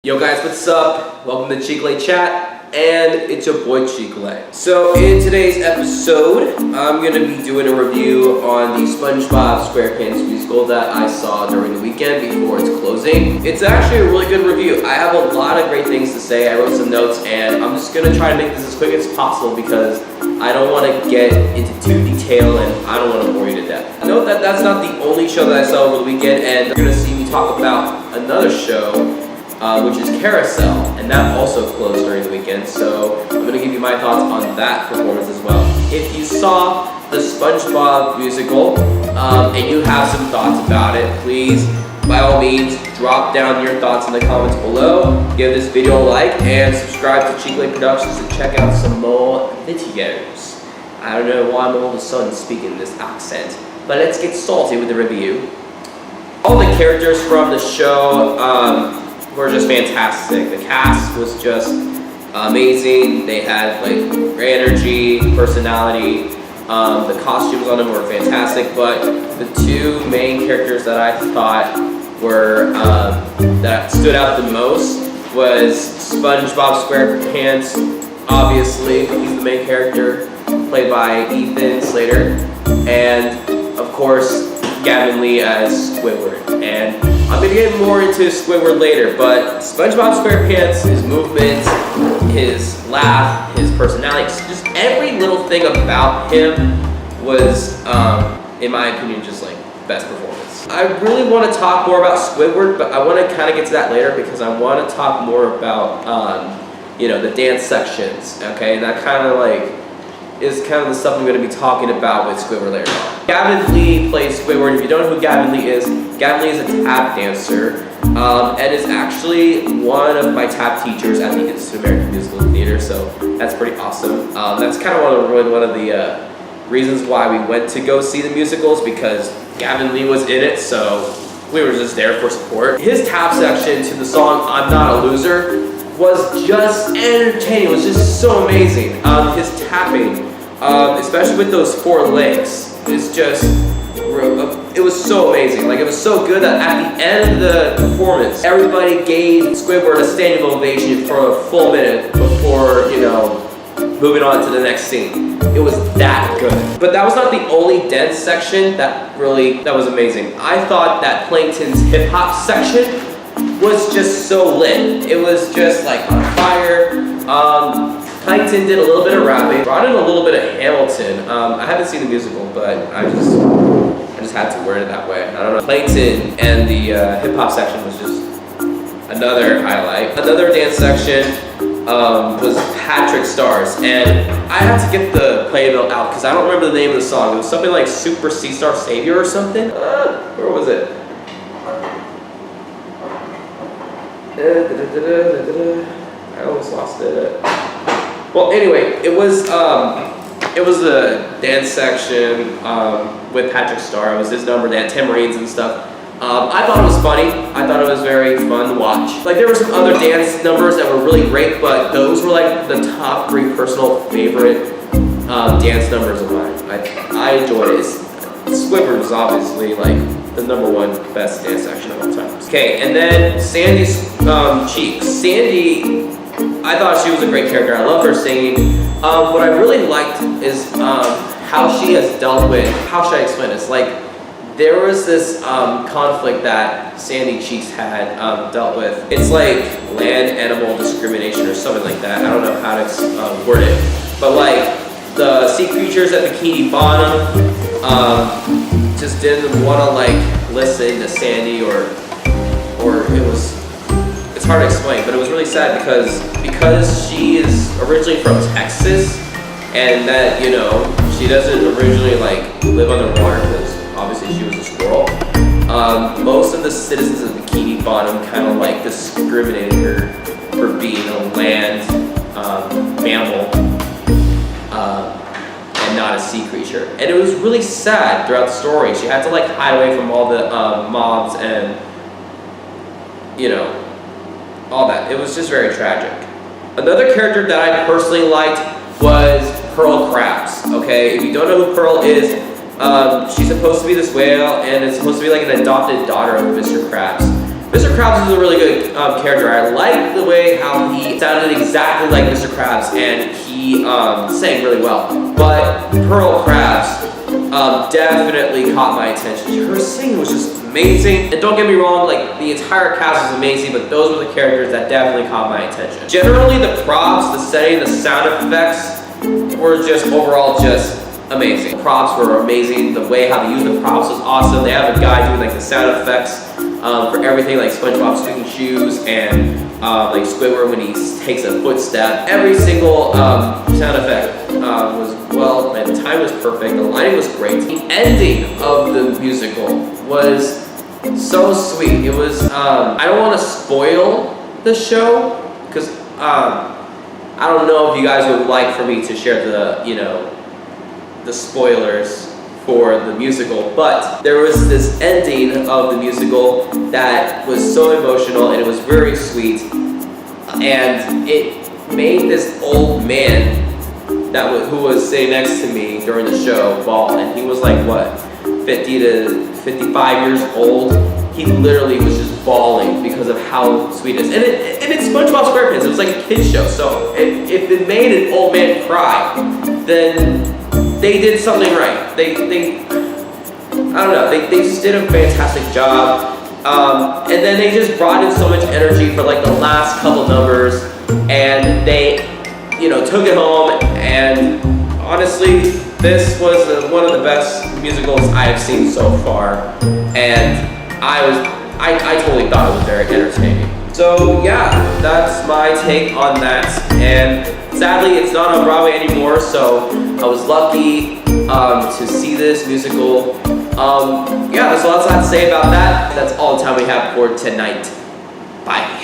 Yo guys, what's up? Welcome to Chicle Chat, and it's your boy Chicle. So in today's episode, I'm going to be doing a review on the SpongeBob SquarePants musical that I saw during the weekend before its closing. It's actually a really good review. I have a lot of great things to say. I wrote some notes, and I'm just going to try to make this as quick as possible because I don't want to get into too detail and I don't want to bore you to death. Note that that's not the only show that I saw over the weekend, and you're going to see me talk about another show which is Carousel, and that also closed during the weekend, so I'm going to give you my thoughts on that performance as well. If you saw the SpongeBob musical, and you have some thoughts about it, please, by all means, drop down your thoughts in the comments below, give this video a like, and subscribe to Chicle Productions to check out some more videos. I don't know why I'm all of a sudden speaking this accent, but let's get started with the review. All the characters from the show, were just fantastic. The cast was just amazing. They had like great energy, personality. The costumes on them were fantastic. But the two main characters that I thought were that stood out the most was SpongeBob SquarePants. Obviously, he's the main character, played by Ethan Slater, and of course Gavin Lee as Squidward. And I'm gonna get more into Squidward later, but SpongeBob SquarePants, his movements, his laugh, his personality, just every little thing about him was, in my opinion, just like best performance. I really want to talk more about Squidward, but I want to kind of get to that later because I want to talk more about, the dance sections, okay? And that kind of like is kind of the stuff I'm going to be talking about with Squidward later on. Gavin Lee plays Squidward. If you don't know who Gavin Lee is a tap dancer, and is actually one of my tap teachers at the Institute of American Musical Theater, so that's pretty awesome. That's kind of one of the reasons why we went to go see the musicals, because Gavin Lee was in it, so we were just there for support. His tap section to the song I'm Not a Loser was just entertaining. It was just so amazing. His tapping, especially with those four legs, it was so amazing. Like, it was so good that at the end of the performance, everybody gave Squidward a standing ovation for a full minute before, moving on to the next scene. It was that good. But that was not the only dance section that was amazing. I thought that Plankton's hip hop section was just so lit. It was just like on fire. Plankton did a little bit of rapping, brought in a little bit of Hamilton. I haven't seen the musical, but I just had to word it that way. I don't know. Plankton and the hip hop section was just another highlight. Another dance section was Patrick Stars, and I had to get the playbill out because I don't remember the name of the song. It was something like Super C-Star Savior or something. Where was it? I almost lost it. Well, anyway, it was a dance section with Patrick Star. It was his number. They had tambourines and stuff. I thought it was funny. I thought it was very fun to watch. Like, there were some other dance numbers that were really great, but those were like the top 3 personal favorite dance numbers of mine. I enjoyed it. Squidward was obviously like the #1 best dance section of all time. Okay, and then Sandy's cheeks. Sandy, I thought she was a great character. I love her singing. What I really liked is how she has dealt with, how should I explain this? Like, there was this conflict that Sandy Cheeks had dealt with. It's like land animal discrimination or something like that. I don't know how to word it. But like, the sea creatures at Bikini Bottom just didn't want to like listen to Sandy, or it's hard to explain, but it was really sad because she is originally from Texas, and that she doesn't originally like live underwater because obviously she was a squirrel. Most of the citizens of Bikini Bottom kind of like discriminated her for being a land mammal and not a sea creature, and it was really sad throughout the story. She had to like hide away from all the mobs and all that. It was just very tragic. Another character that I personally liked was Pearl Krabs. Okay, if you don't know who Pearl is, she's supposed to be this whale, and it's supposed to be like an adopted daughter of Mr. Krabs. Mr. Krabs is a really good character. I like the way how he sounded exactly like Mr. Krabs, and he sang really well. But Pearl Krabs definitely caught my attention. Her singing was just amazing. And don't get me wrong, like the entire cast was amazing, but those were the characters that definitely caught my attention. Generally, the props, the setting, the sound effects were just overall just amazing. The props were amazing. The way how they used the props was awesome. They have a guy doing like the sound effects for everything, like SpongeBob squeaking shoes and like Squidward when he takes a footstep. Every single sound effect was well, and the time was perfect. The lighting was great. The ending of the musical was so sweet. It was I don't want to spoil the show because I don't know if you guys would like for me to share the spoilers for the musical, but there was this ending of the musical that was so emotional and it was very sweet, and it made this old man who was sitting next to me during the show bawl, and he was like what, 50 to 55 years old. He literally was just bawling because of how sweet it is. And it's SpongeBob SquarePants. It was like a kid's show. So if it made an old man cry, then they did something right. They I don't know. They just did a fantastic job. And then they just brought in so much energy for like the last couple numbers, and they took it home. And honestly, this was one of the best musicals I have seen so far, and I totally thought it was very entertaining. So yeah, that's my take on that. And sadly, it's not on Broadway anymore, so I was lucky to see this musical. Yeah, that's all I have to say about that. That's all the time we have for tonight. Bye.